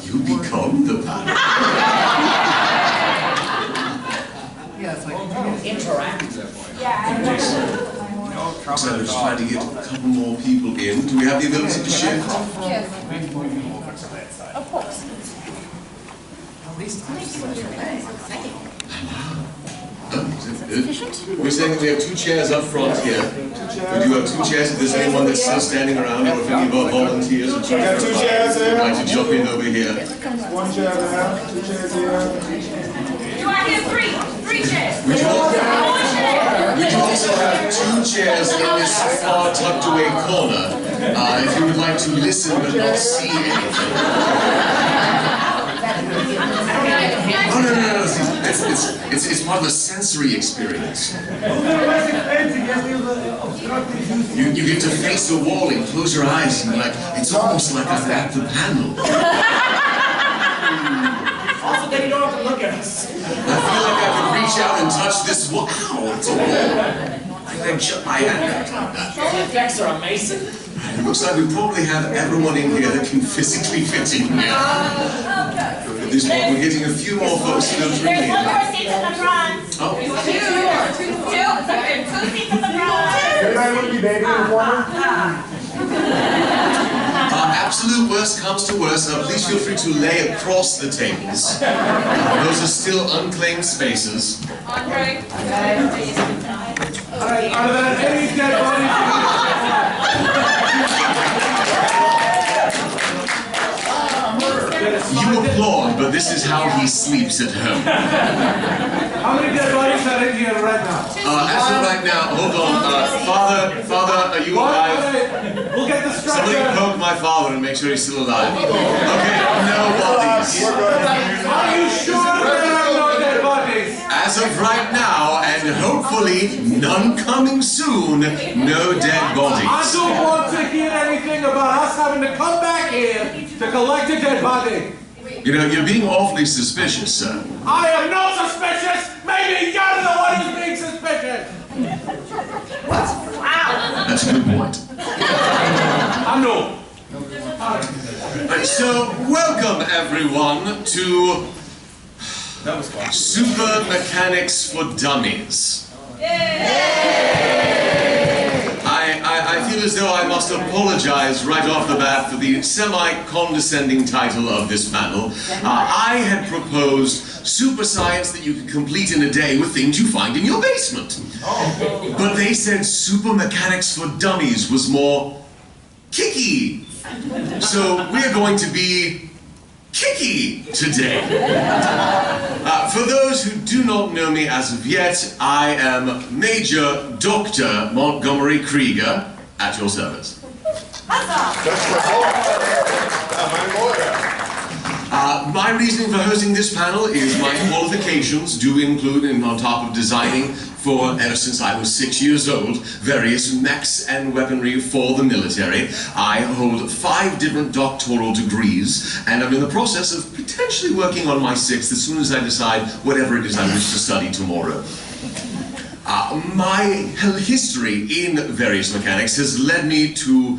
you become the panel. Yeah, it's like interactive. Yeah. So we're just trying to get a couple more people in. Do we have the ability to share? Yes. Of course. At least We're saying that we have 2 chairs up front here. We do have 2 chairs. If there's anyone that's still standing around, or if any of our volunteers would We got 2 chairs here. like to jump in over here. 1 chair there, 2 chairs here. You are here 3 chairs. We do also have 2 chairs in this far tucked away corner. If you would like to listen but not see anything. Oh, no. It's part of the sensory experience. You get to face the wall and close your eyes and like, it's almost like I'm at the panel. also, then you don't have to look at us. I feel like I could reach out and touch this wall. Ow, it's a wall. I can shut my hand out like that. The effects are amazing. It looks like we probably have everyone in here that can physically fit in here. At this point, we're getting a few more folks filtering There's in. 1 more seat at the front. Oh. 2 seats at the front. Anybody want to be baby in the corner? Absolute worst comes to worst, please feel free to lay across the tables. Those are still unclaimed spaces. Andre. Alright, are there any dead bodies? You applaud, but this is how he sleeps at home. How many dead bodies are in here right now? As of right now, hold on. Father, are you alive? We'll get the Somebody structure. poke my father and make sure he's still alive. Okay, no bodies. Are you sure there are no dead bodies? As of right now, and hopefully none coming soon, no dead I bodies. don't want to hear anything about us having to come back here to collect a dead body. You know, you're being awfully suspicious, sir. I am not suspicious! Maybe you're the one who's being suspicious! That's a good point. I know. So, welcome everyone to Super Mechanics for Dummies. I feel as though I must apologize right off the bat for the semi-condescending title of this panel. I had proposed super science that you could complete in a day with things you find in your basement. But they said Super Mechanics for Dummies was more kicky. So we're going to be kicky today. For those who do not know me as of yet, I am Major Dr. Montgomery Krieger at your service. My reasoning for hosting this panel is my qualifications do include, and on top of designing for, ever since I was 6 years old, various mechs and weaponry for the military. I hold 5 different doctoral degrees, and I'm in the process of potentially working on my 6th as soon as I decide whatever it is I wish to study tomorrow. My history in various mechanics has led me to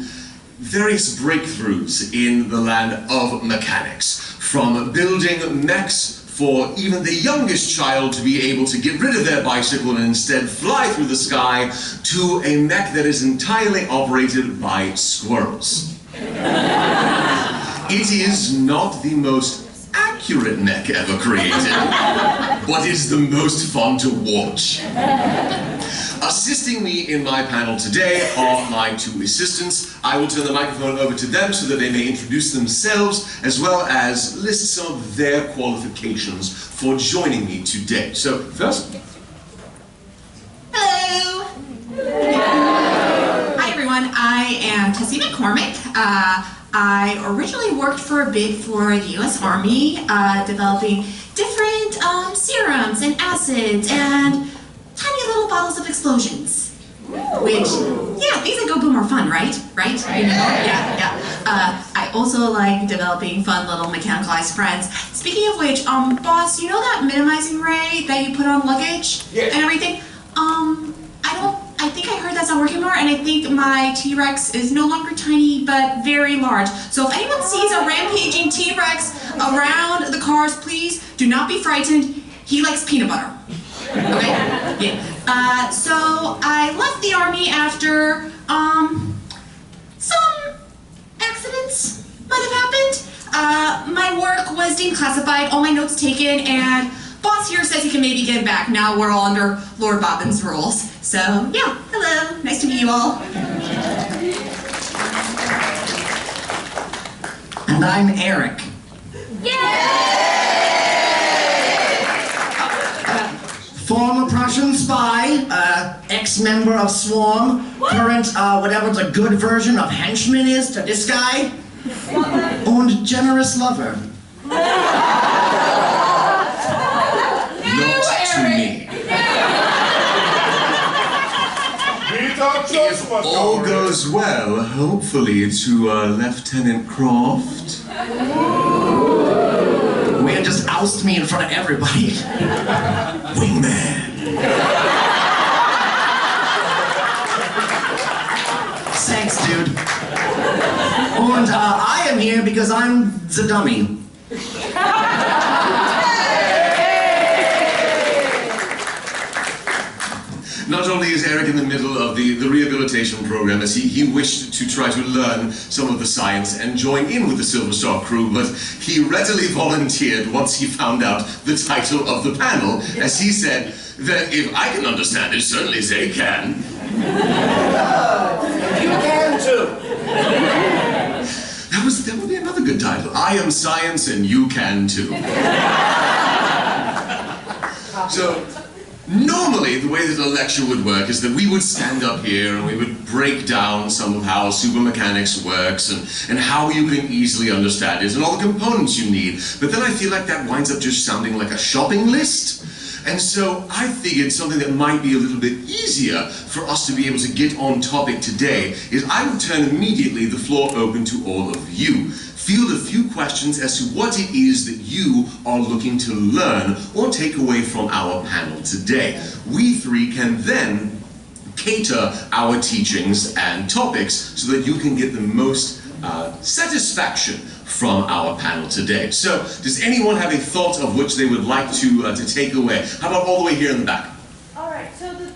various breakthroughs in the land of mechanics, from building mechs for even the youngest child to be able to get rid of their bicycle and instead fly through the sky, to a mech that is entirely operated by squirrels. It is not the most accurate mech ever created, but it's the most fun to watch. Assisting me in my panel today are my 2 assistants. I will turn the microphone over to them so that they may introduce themselves as well as list some of their qualifications for joining me today. So, first. Hello! Hi everyone, I am Tessie McCormick. I originally worked for a bid for the US Army, developing different serums and acids and tiny little bottles of explosions. Which, yeah, things that go boom are fun, right? Right? You know? Yeah. I also like developing fun little mechanical ice friends. Speaking of which, boss, you know that minimizing ray that you put on luggage and everything? I think I heard that's not working more, and I think my T-Rex is no longer tiny, but very large. So if anyone sees a rampaging T-Rex around the cars, please. Do not be frightened. He likes peanut butter. Okay? Yeah. So I left the army after, some accidents might have happened. My work was deemed classified, all my notes taken, and boss here says he can maybe get back. Now we're all under Lord Bobbin's rules. So, yeah, hello. Nice to meet you all. And I'm Eric. Former Prussian spy, ex-member of Swarm, current, whatever the good version of henchman is to this guy, and generous lover. Not to me. If all goes well, hopefully to Lieutenant Croft. Will just oust me in front of everybody. Wingman. Thanks, dude. And I am here because I'm the dummy. Not only is Eric in the middle of the rehabilitation program, as he wished to try to learn some of the science and join in with the Silver Star crew, but he readily volunteered once he found out the title of the panel, as he said that if I can understand it, certainly they can. You can too. That would be another good title. I am science and you can too. So, normally, the way that a lecture would work is that we would stand up here and we would break down some of how supermechanics works and how you can easily understand it and all the components you need. But then I feel like that winds up just sounding like a shopping list. And so I figured something that might be a little bit easier for us to be able to get on topic today is I would turn immediately the floor open to all of you. Field a few questions as to what it is that you are looking to learn or take away from our panel today. We three can then cater our teachings and topics so that you can get the most satisfaction from our panel today. So, does anyone have a thought of which they would like to take away? How about all the way here in the back? All right, so the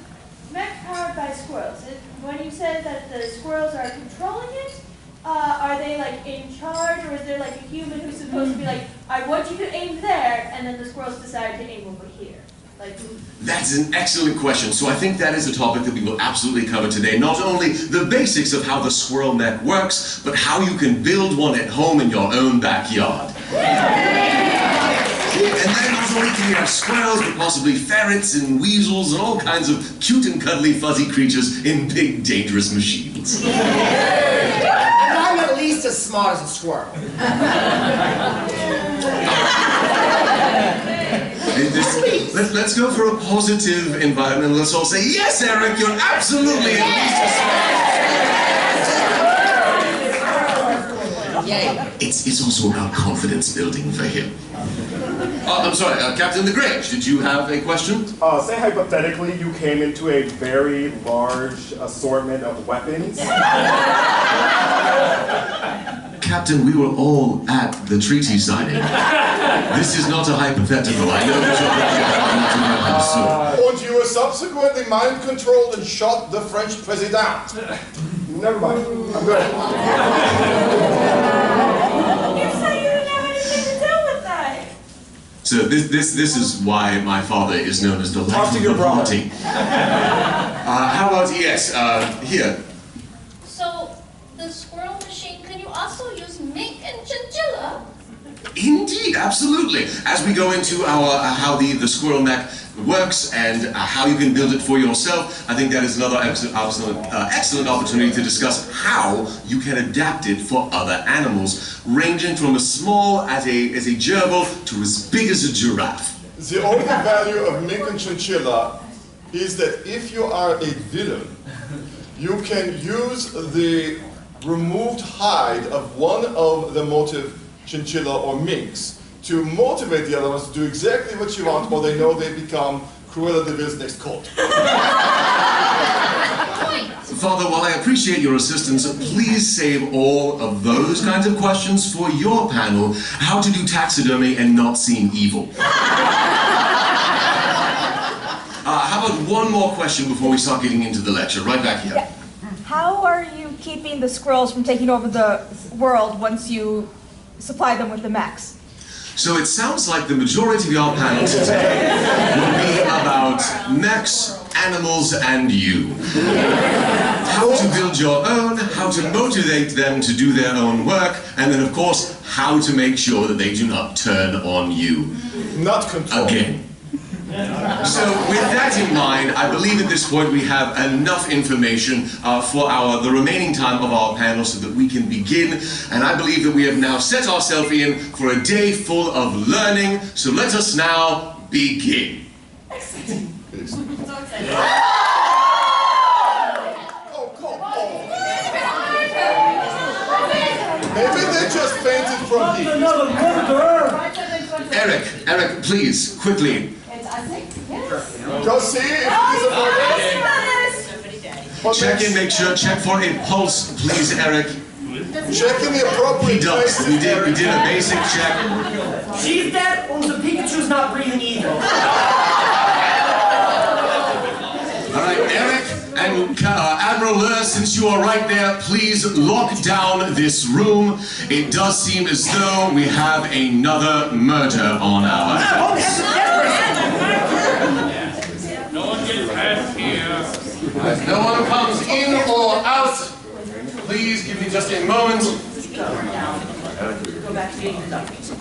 mech powered by squirrels. When you said that the squirrels are controlling it, are they like in charge, or is there like a human who's supposed to be like, I want you to aim there, and then the squirrels decide to aim over here? Like, That's an excellent question. So I think that is a topic that we will absolutely cover today. Not only the basics of how the squirrel mech works, but how you can build one at home in your own backyard. And then not only can you have squirrels, but possibly ferrets and weasels and all kinds of cute and cuddly fuzzy creatures in big dangerous machines. And I'm at least as smart as a squirrel. Let's go for a positive environment. Let's all say, yes, Eric, you're absolutely at least as smart. It's also about confidence building for him. I'm sorry, Captain LaGrange, did you have a question? Say hypothetically you came into a very large assortment of weapons. Captain, we were all at the treaty signing. This is not a hypothetical. I know that you're And you were subsequently mind-controlled and shot the French president. Never mind. I'm good. you say you didn't have anything to do with that. So this is why my father is known as the life of the party. How about, yes, here. So, the squirrel machine, can you also use mink and chinchilla? Indeed, absolutely. As we go into our how the squirrel mech works and how you can build it for yourself, I think that is another excellent opportunity to discuss how you can adapt it for other animals, ranging from as small as a gerbil to as big as a giraffe. The only value of mink and chinchilla is that if you are a villain, you can use the removed hide of one of the motive chinchilla or minks to motivate the other ones to do exactly what you want, or they know they become Cruella de Vil's next cult. Father, while I appreciate your assistance, please save all of those kinds of questions for your panel, how to do taxidermy and not seem evil. How about one more question before we start getting into the lecture? Right back here. Yeah. How are you keeping the squirrels from taking over the world once you supply them with the mechs? So it sounds like the majority of your panel today will be about mechs, animals, and you. How to build your own, how to motivate them to do their own work, and then of course, how to make sure that they do not turn on you. Not control. Again. So with that in mind, I believe at this point we have enough information for the remaining time of our panel so that we can begin. And I believe that we have now set ourselves in for a day full of learning. So let us now begin. Oh, come on. Maybe they just fainted from heat. Eric, please, quickly. Go see if it is a Check in, make sure, check for a pulse, please, Eric. Check in the appropriate He does. places. We did a basic check. She's dead, and the Pikachu's not breathing either. All right, Eric and Admiral Lur, since you are right there, please lock down this room. It does seem as though we have another murder on our hands. No one gets past here. As no one comes in or out, please give me just a moment. Go back to being the Dummies.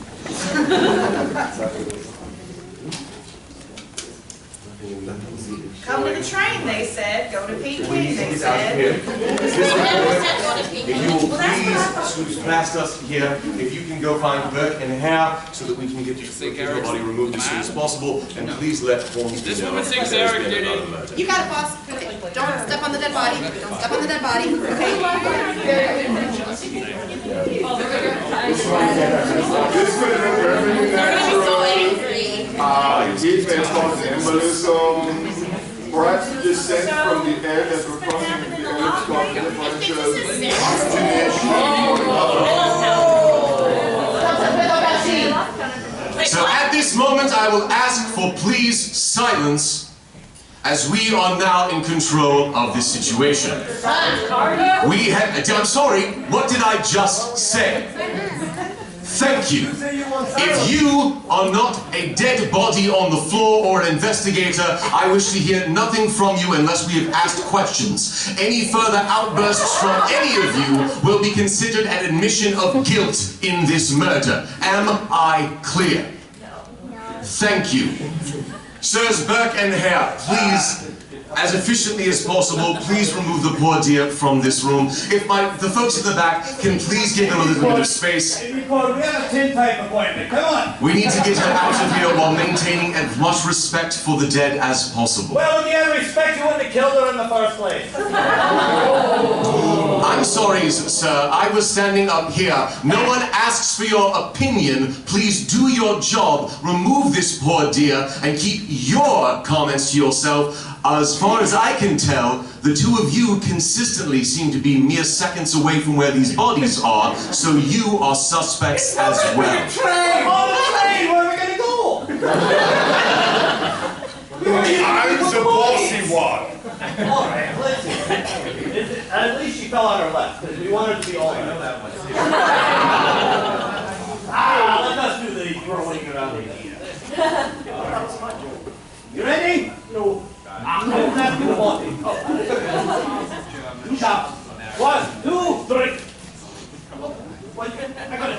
Come to the train, they said. Go to PK, they said. If you will please scoot past us here, if you can go find Burke and Hare so that we can get your body removed as soon as possible, and please let Holmes This know woman that thinks there has Eric been did another it. murder. You got it, boss. Don't step on the dead body. Don't step on the dead body. Okay. This could have been perfectly natural. Heat cause embolism. Perhaps descent from the air that we're crossing the ellipse called differential oxygenation. So at this moment, I will ask for please silence as we are now in control of this situation. I'm sorry, what did I just say? Thank you. If you are not a dead body on the floor or an investigator, I wish to hear nothing from you unless we have asked questions. Any further outbursts from any of you will be considered an admission of guilt in this murder. Am I clear? Thank you. Sirs Burke and Hare, please, as efficiently as possible, please remove the poor dear from this room. If the folks at the back can please give him a little bit of space. We have a tintype appointment. Come on. We need to get her out of here while maintaining as much respect for the dead as possible. Well, if you had respect, you wouldn't have killed her in the first place. I'm sorry, sir. I was standing up here. No one asks for your opinion. Please do your job. Remove this poor dear and keep your comments to yourself. As far as I can tell, the two of you consistently seem to be mere seconds away from where these bodies are, so you are suspects as well. On the train! Where are we going to go? I'm the bossy one. All right, let's see. At least she fell on her left. We wanted to be all right. Let us do the throwing around the idea. You ready? No. Let's do the body. Two shots. 1, 2, 3. What? I got it.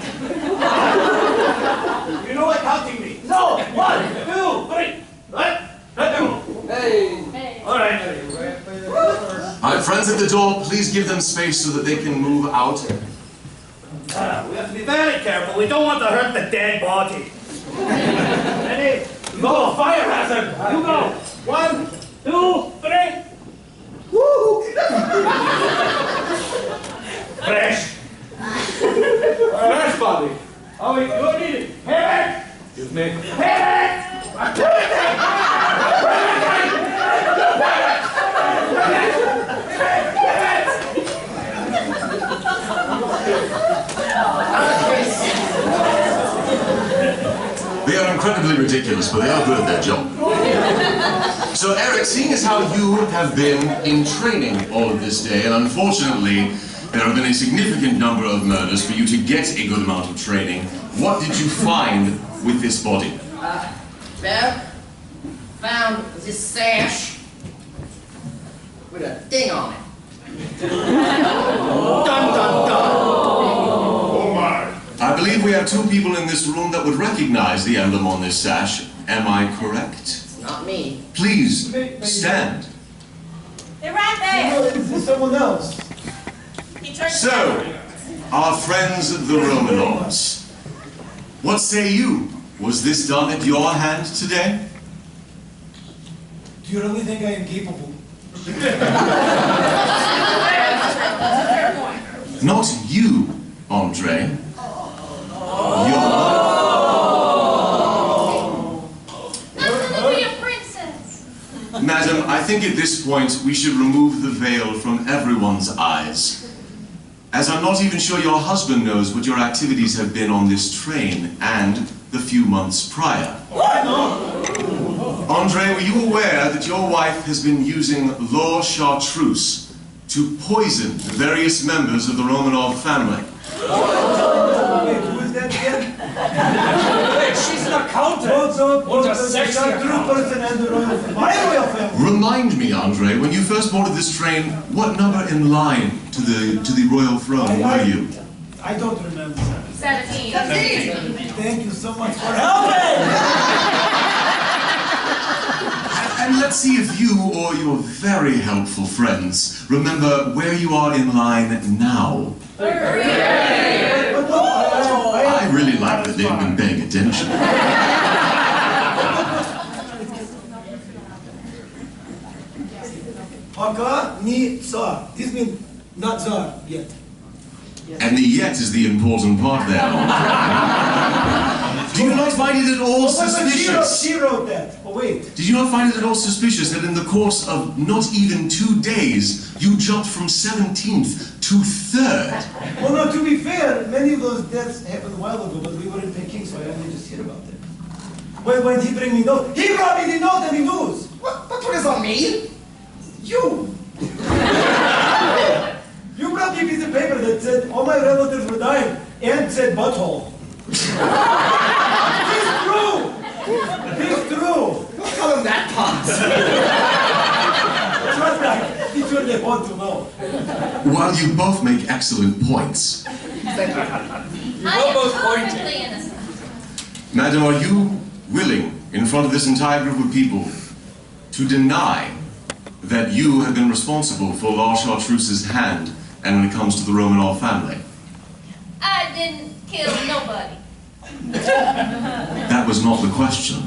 You know what counting means? No. 1, 2, 3. Let go. Hey. All right. My friends at the door, please give them space so that they can move out. We have to be very careful. We don't want to hurt the dead body. Ready? Go. Fire hazard. You go. 1, 2, 3. Woo! Fresh. Fresh body. Oh, we do need it. Hey! Excuse me. Hey! They are incredibly ridiculous, but they are good at their job. So Eric, seeing as how you have been in training all of this day, and unfortunately there have been a significant number of murders for you to get a good amount of training, what did you find with this body? Bev found this sash with a thing on it. Dun dun dun. Oh my. I believe we have two people in this room that would recognize the emblem on this sash. Am I correct? Not me. Please, stand. They're right there. It's someone else. He turned So, our friends the Romanovs, what say you? Was this done at your hand today? Do you really think I am capable? Not you, Andre. Your Be a princess. Madam, I think at this point we should remove the veil from everyone's eyes. As I'm not even sure your husband knows what your activities have been on this train and the few months prior. Andre, were you aware that your wife has been using law chartreuse to poison the various members of the Romanov family? Wait, who is that again? Wait, she's an accountant. What a sexy person and the my royal family. Remind me, Andre, when you first boarded this train, what number in line to the royal throne were you? I don't remember. 17. Thank you so much for helping! And let's see if you or your very helpful friends remember where you are in line now. I really like that they've been paying attention. Haka ni tsar. This means not tsar yet. And the yet is the important part there. Do you not find it at all suspicious? She wrote that. Oh, wait. Did you not find it at all suspicious that in the course of not even 2 days, you jumped from 17th to 3rd? Well, no, to be fair, many of those deaths happened a while ago, but we were in Peking, so I only just heard about them. When he bring me notes, he brought me the note and the news. What is on me? You. You brought me a piece of paper that said all my relatives were dying and said butthole. It's true. It's true. Don't tell him that, Pops. Trust me, I'm sure they want to know. While you both make excellent points, I am perfectly innocent. Madam, are you willing, in front of this entire group of people, to deny that you have been responsible for La Chartreuse's hand and when it comes to the Romanov family? I didn't kill nobody. That was not the question.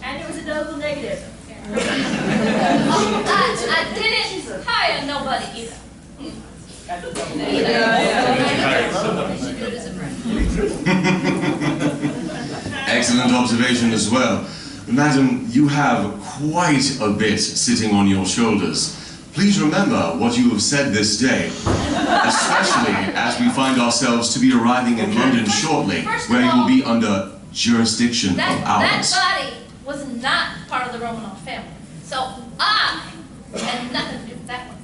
And it was a double negative. I didn't hire nobody either. Excellent observation as well. Madam, you have quite a bit sitting on your shoulders. Please remember what you have said this day, especially as we find ourselves to be arriving in London shortly, where you will be under jurisdiction of ours. That body was not part of the Romanov family. So I had nothing to do with that one.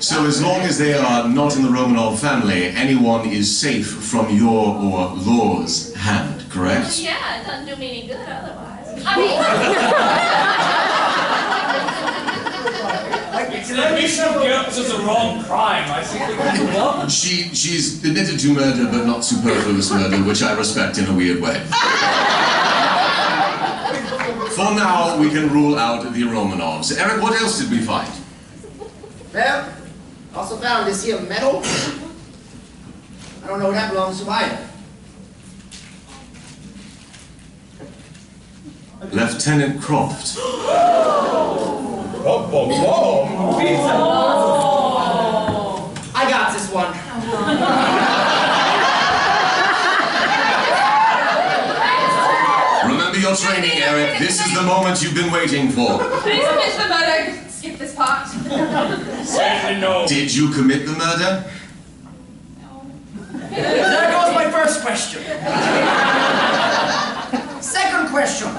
So as long as they are not in the Romanov family, anyone is safe from your or Law's hand, correct? Yeah, it doesn't do me any good otherwise. I mean, It's an admission of guilt is a wrong crime. I think we can move on. She's admitted to murder, but not superfluous murder, which I respect in a weird way. For now, we can rule out the Romanovs. Eric, what else did we find? Well, also found this here medal. I don't know what that belongs to either. Lieutenant Croft. I got this one. Remember your training, Eric. This is the moment you've been waiting for. Please miss the murder. Skip this part. Certainly no. Did you commit the murder? There goes my first question. Second question.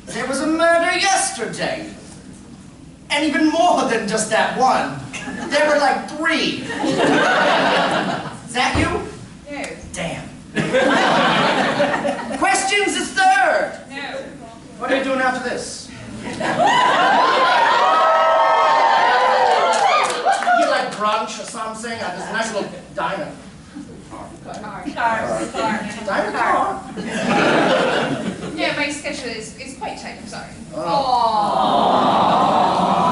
There was a murder yesterday. And even more than just that one. There were like 3. Is that you? No. Damn. Questions is third. No. What are you doing after this? You like brunch or something? There's a nice little diner. Car. Diner car? Yeah, my schedule is quite tight, I'm sorry.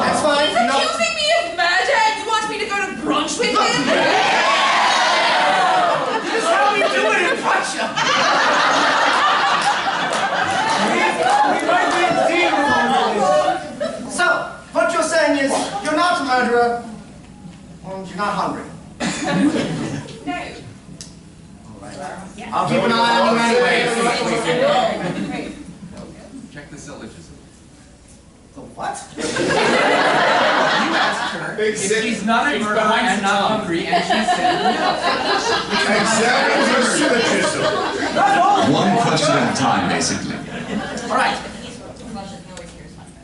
That's fine. He's accusing me of murder and you want me to go to brunch with him? This is how we do it in Prussia. So, what you're saying is, you're not a murderer, and you're not hungry. No. I'll keep an eye on you anyway. Check the syllogism. The what? You asked her if she's not a murderer and not hungry, and she said no. Examine your syllogism. One question at a time, basically. All right.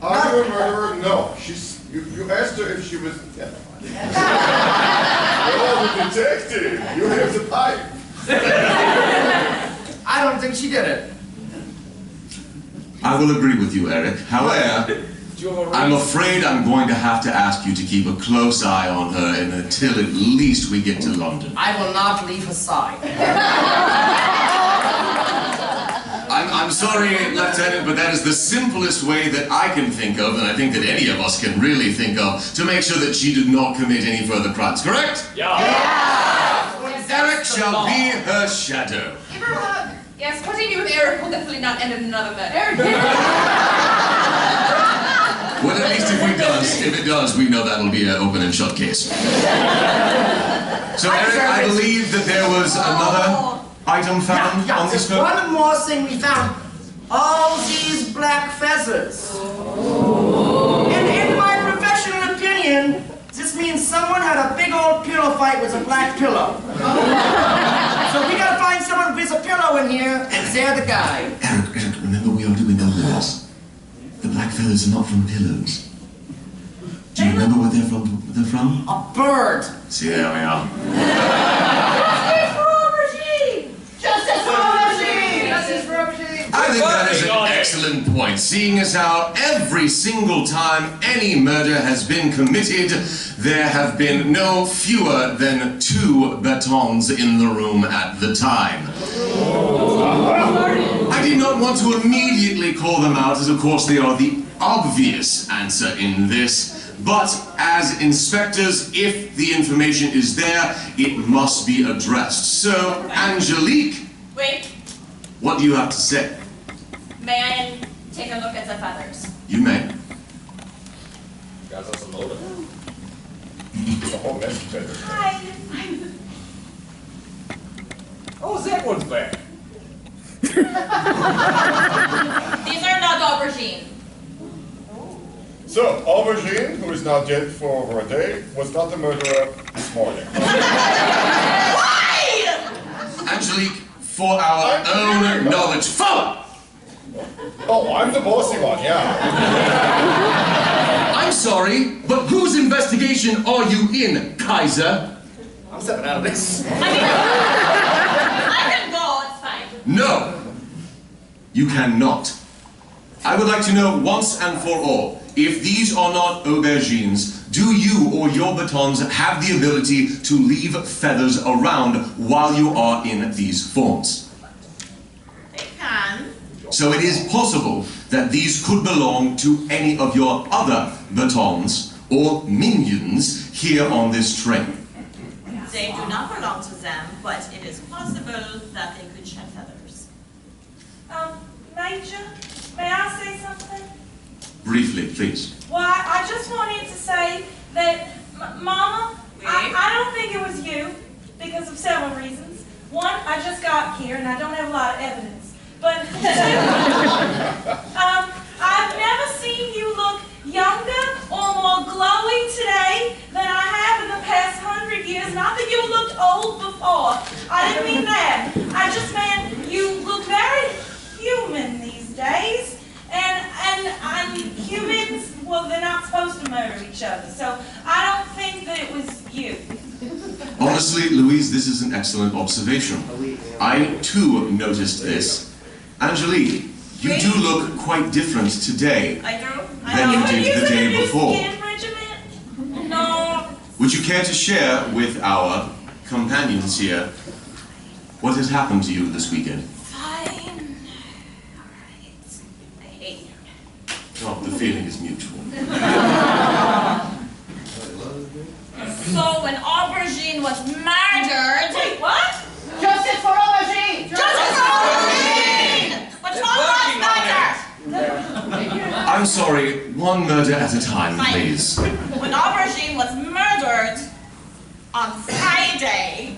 Are you a murderer? No. You asked her if she was. Yeah. Oh, the detective! You have the pipe. I don't think she did it. I will agree with you, Eric. However, I'm afraid I'm going to have to ask you to keep a close eye on her until at least we get to London. I will not leave her side. I'm sorry, Lieutenant, but that is the simplest way that I can think of, and I think that any of us can really think of, to make sure that she did not commit any further crimes, correct? Eric shall be her shadow. Give her a hug. Yes, what he do with Eric will definitely not end in another murder. Well, at least if it does, we know that'll be an open and shut case. So, Eric, I believe that there was another item found on this there's boat? one more thing we found. All these black feathers. And in my professional opinion, this means someone had a big old pillow fight with a black pillow. So we gotta find someone with a pillow in here, and they're the guy. Eric, remember we are doing this. The black feathers are not from pillows. Do you remember what they're from? A bird. See, there we are. Justice for aubergine! Justice for aubergine! I think that is an excellent point, seeing as how every single time any murder has been committed, there have been no fewer than 2 batons in the room at the time. I did not want to immediately call them out, as of course they are the obvious answer in this, but as inspectors, if the information is there, it must be addressed. So, Angelique, Wait, what do you have to say? may I take a look at the feathers? You may. Guys, that's a motive. It's a whole mess of feathers. Hi. Oh, that one's back. These are not aubergine. So, Aubergine, who is now dead for over a day, was not the murderer this morning. Angelique, for our own knowledge, follow! Oh, I'm the bossy one, yeah. I'm sorry, but whose investigation are you in, Kaiser? I'm stepping out of this. I can go, it's fine. No, you cannot. I would like to know once and for all, if these are not aubergines, do you or your batons have the ability to leave feathers around while you are in these forms? They can. So it is possible that these could belong to any of your other batons or minions here on this train. They do not belong to them, but it is possible that they could shed feathers. Major, may I say something? Briefly, please. Well, I just wanted to say that, Mama, I don't think it was you because of several reasons. One, I just got here and I don't have a lot of evidence. But I've never seen you look younger or more glowing today than I have in the past 100 years. Not that you look looked old before. I didn't mean that. I just meant you look very human these days. And humans, well, they're not supposed to murder each other. So I don't think that it was you. Honestly, Louise, this is an excellent observation. I, too, noticed this. Angelique, you do look quite different today I do? than you did the day before. Skin regimen? No. Would you care to share with our companions here what has happened to you this weekend? Fine. Alright. I hate you. Oh, the feeling is mutual. So when Aubergine was murdered... Wait, what? Justice for Aubergine! Justice for Aubergine! What's wrong with murder? I'm sorry, one murder at a time, please. When Aubergine was murdered on Friday,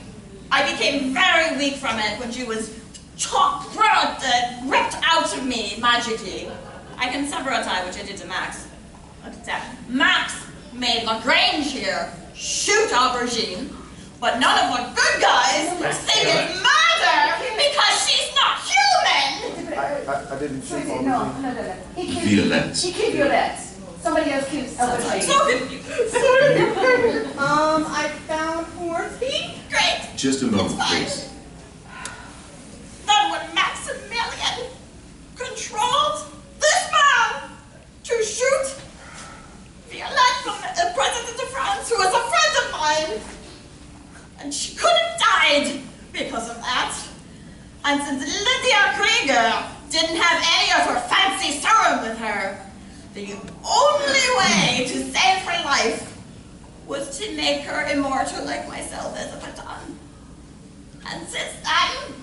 I became very weak from it when she was ripped out of me magically. I can sever a tie, which I did to Max. Look at that. Max made LaGrange here shoot Aubergine, but none of the good guys think it's murder because she's not human! I didn't shoot Aubergine. No. Violette. He killed Violette. Somebody else killed Aubergine. So confused. I found Hornsby. Great. Just a moment, please. Then when Maximilian controlled this man to shoot Violette from the President of France, who was a friend of mine, and she could have died because of that. And since Lydia Krieger didn't have any of her fancy serum with her, the only way to save her life was to make her immortal like myself as a baton. And since then,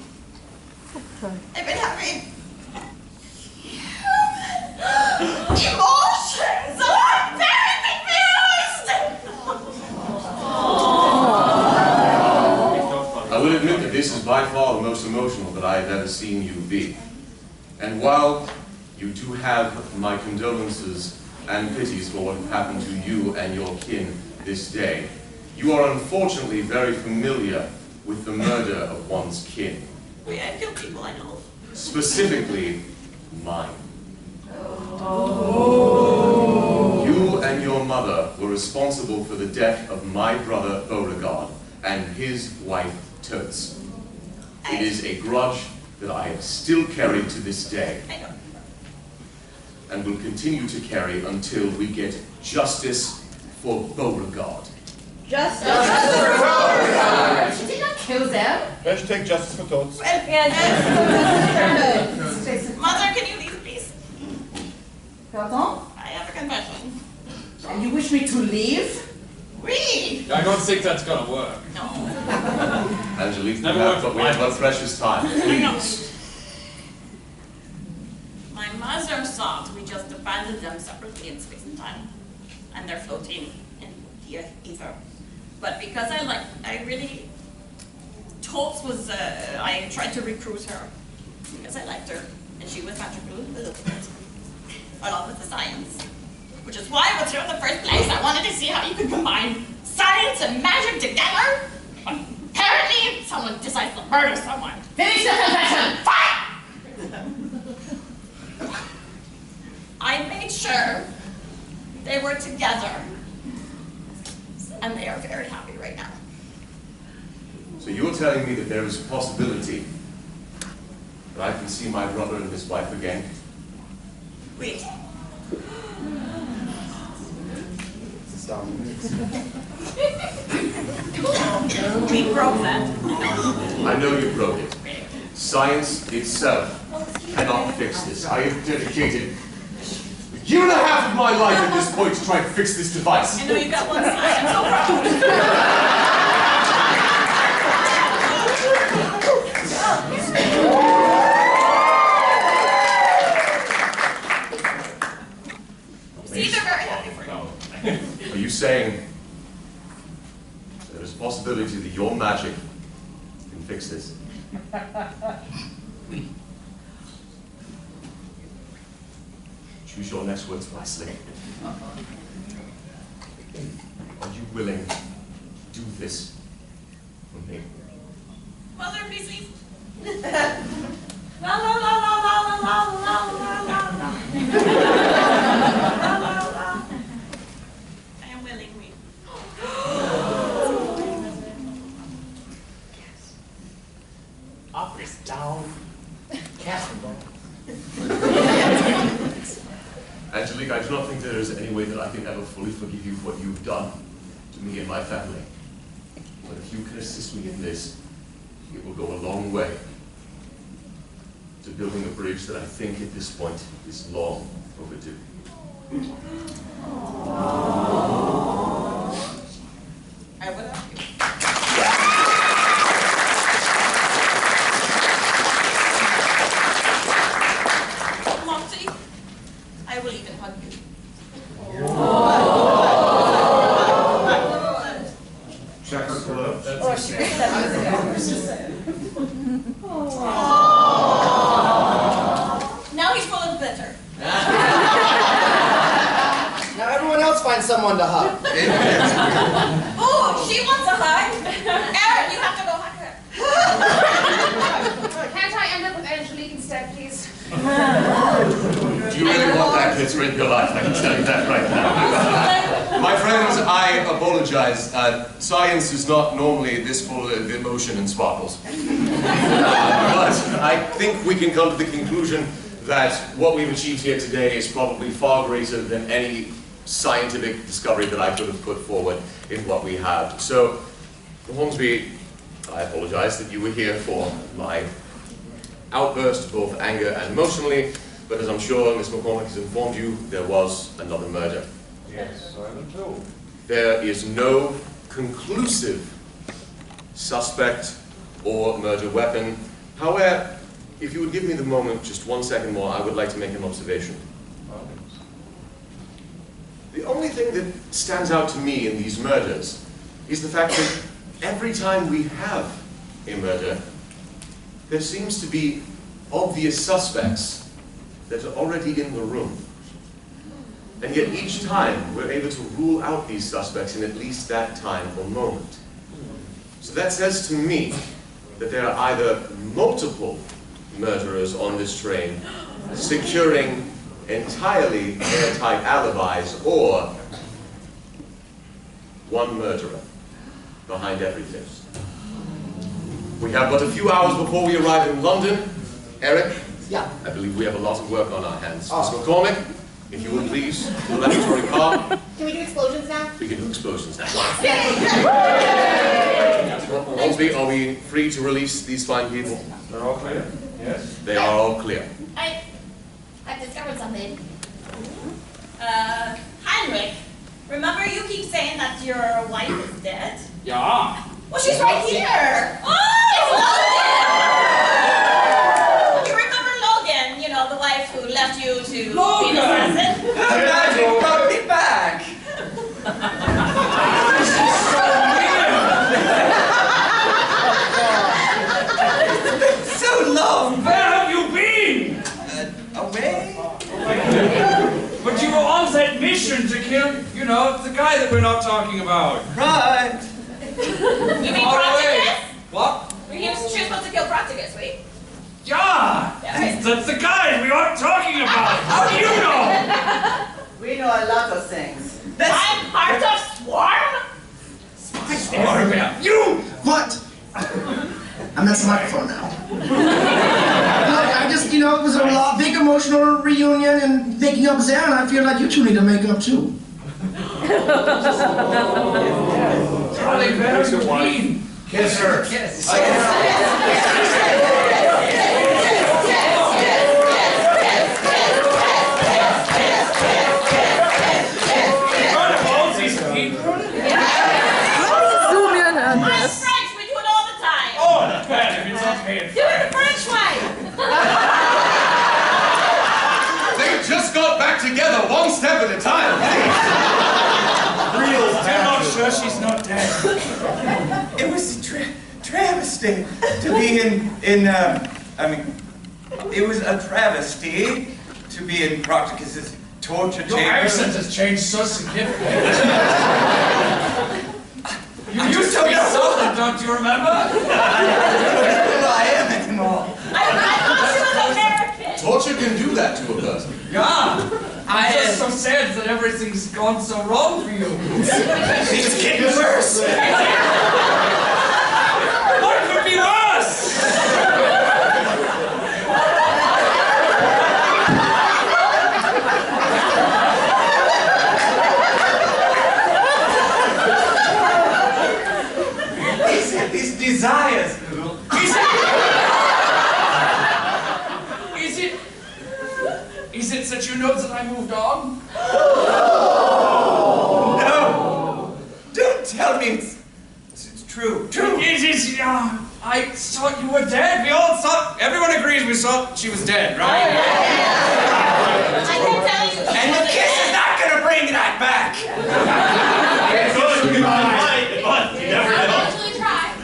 I've been having emotions, and I'm very confused! I will admit that this is by far the most emotional that I have ever seen you be. And while you do have my condolences and pities for what happened to you and your kin this day, you are unfortunately very familiar with the murder of one's kin. We have killed people, I know. Specifically, mine. You and your mother were responsible for the death of my brother Beauregard and his wife Toots. It is a grudge that I have still carried to this day, and will continue to carry until we get justice for Beauregard. Justice for Beauregard! She did not kill them. Hashtag justice for Toads. Mother, can you leave, please? Pardon? I have a confession. And you wish me to leave? Oui! I don't think that's gonna work. No. Angelique, Never worked but we have one precious time. Please. My mother thought we just abandoned them separately in space and time, and they're floating in the ether. But because Toots was, I tried to recruit her because I liked her, and she was magical, along with the science. Which is why I was here in the first place. I wanted to see how you could combine science and magic together. Apparently, someone decides to murder someone. Finish the confession! Fine! I made sure they were together. And they are very happy right now. So you're telling me that there is a possibility that I can see my brother and his wife again? Wait. We broke that. I know you broke it. Science itself cannot fix this. I have dedicated a year and a half of my life at this point to try and fix this device. I know you got one side. I'm so proud. See, they're very happy for you. Are you saying there is a possibility that your magic can fix this? Choose your next words wisely. Are you willing to do this Well, they're busy. La la la la la la la la la la la. La la la. I am willingly. Up is down. Castle. Angelique, I do not think there is any way that I can ever fully forgive you for what you've done to me and my family. But if you can assist me in this, it will go a long way to building a bridge that I think at this point is long overdue. I will help you. Monty, I will even hug you. Check her gloves. Now he's full of glitter. Now everyone else find someone to hug. Ooh, she wants a hug. Aaron, you have to go hug her. Can't I end up with Angelique instead, please? Do you really want that glitter in your life? I can tell you that right now. My friends, I apologize. Science is not normally this full of emotion and sparkles. But I think we can come to the conclusion that what we've achieved here today is probably far greater than any scientific discovery that I could have put forward in what we have. So, Hornsby, I apologize that you were here for my outburst, both anger and emotionally, but as I'm sure Ms. McCormick has informed you, there was another murder. Yes, I am too. There is no conclusive suspect or murder weapon. However, if you would give me the moment, just 1 second more, I would like to make an observation. The only thing that stands out to me in these murders is the fact that every time we have a murder, there seems to be obvious suspects that are already in the room. And yet each time we're able to rule out these suspects in at least that time or moment. So that says to me that there are either multiple murderers on this train securing entirely airtight alibis, or one murderer behind everything. We have but a few hours before we arrive in London. Eric? Yeah. I believe we have a lot of work on our hands. Ms. McCormick, if you would please, the laboratory car. Can we do explosions now? We can do explosions now. Hornsby, are we free to release these fine people? They're all clear? Yes? They are all clear. I've discovered something. Heinrich, remember you keep saying that your wife is dead? Yeah. Well, she's right here. Oh! You remember Logan, you know, the wife who left you to be an assassin? Magic got me back! So long! Where have you been? Away? But you were on that mission to kill, you know, the guy that we're not talking about. Right! You mean Far away. Practicus? What? She was supposed to kill Practicus, right? Yeah! That's the guy we aren't talking about! How do you know? We know a lot of things. I'm part of Swarm? Swarm? You! What? I'm at the microphone now. I just, you know, it was a big emotional reunion and making up there, and I feel like you two need to make up too. Charlie, very clean. Kiss her. Kiss. I'm French, we do it all the time. Oh, that's bad. It's okay. Do it the French way. They just got back together one step at a time, Real I'm not sure she's not dead. It was a travesty to be it was a travesty to be in Practicus's torture chamber. Your accent has changed so significantly. You used to be Southern don't you remember? I don't know who I am anymore. I thought she was American. Torture can do that to a person. Yeah. I'm just so sad that everything's gone so wrong for you. It's getting worse. What could be worse? These desires. Is it that you know that I moved on? No. Don't tell me it's true. True. It is. I thought you were dead. We all thought. Everyone agrees we thought she was dead, right? I can tell you. And the kiss is not going to bring that back. But you never I'll know. eventually try.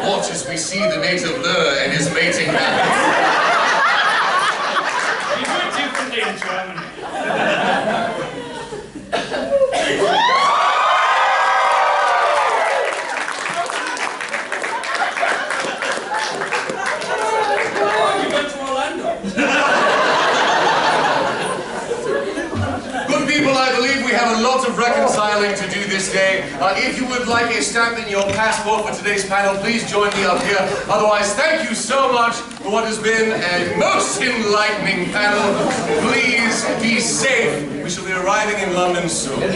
Watch as we see the native lure and his mating habits. You do it differently in Germany. Oh, you went to Orlando. Good people, I believe we have a lot of reconciling to do this day. If you would like a stamp in your passport for today's panel, please join me up here. Otherwise, thank you so much for what has been a most enlightening panel. Please be safe. We shall be arriving in London soon. Yeah,